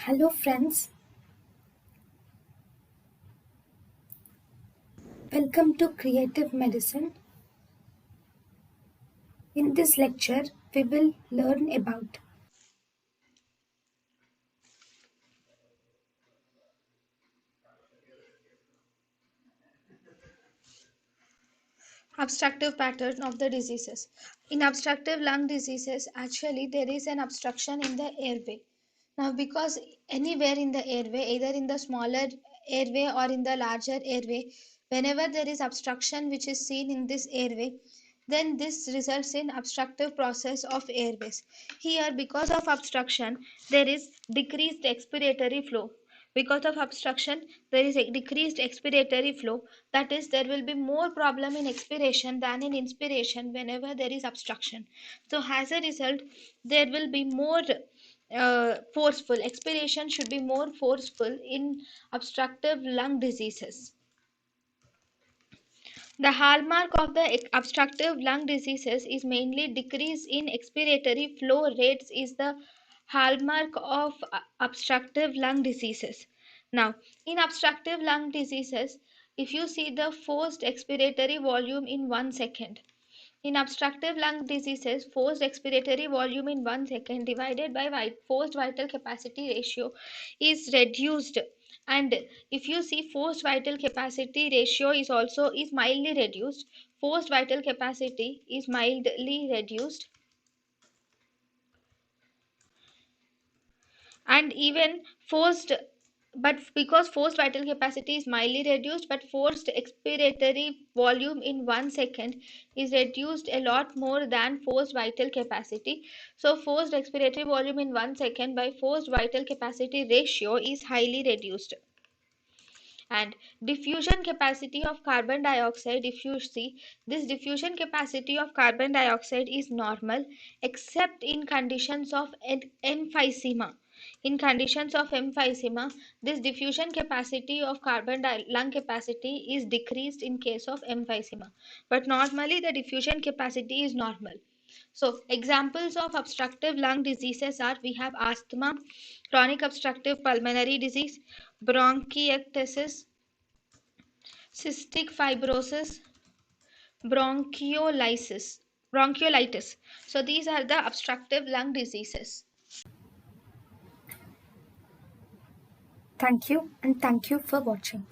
Hello, friends. Welcome to Creative Medicine. In this lecture, we will learn about Obstructive pattern of the diseases. In obstructive lung diseases, actually there is an obstruction in the airway. Now, because anywhere in the airway, either in the smaller airway or in the larger airway, whenever there is obstruction which is seen in this airway, then this results in obstructive process of airways. Here, because of obstruction, there is decreased expiratory flow. Because of obstruction, there is a decreased expiratory flow. That is, there will be more problem in expiration than in inspiration whenever there is obstruction. So as a result, there will be more forceful expiration should be more forceful in obstructive lung diseases. The hallmark of the obstructive lung diseases is mainly decrease in expiratory flow rates is the hallmark of obstructive lung diseases. Now, in obstructive lung diseases, if you see the forced expiratory volume in 1 second, in obstructive lung diseases, forced expiratory volume in 1 second divided by forced vital capacity ratio is reduced. And if you see forced vital capacity ratio is mildly reduced, forced vital capacity is mildly reduced, and even forced but because forced vital capacity is mildly reduced but forced expiratory volume in 1 second is reduced a lot more than forced vital capacity. So forced expiratory volume in 1 second by forced vital capacity ratio is highly reduced. And diffusion capacity of carbon dioxide, if you see, this diffusion capacity of carbon dioxide is normal except in conditions of emphysema. In conditions of emphysema, this diffusion capacity of lung capacity is decreased in case of emphysema, but normally the diffusion capacity is normal. So examples of obstructive lung diseases are, we have asthma, chronic obstructive pulmonary disease, bronchiectasis, cystic fibrosis, bronchiolitis. Bronchiolitis. So these are the obstructive lung diseases. thank you and thank you for watching.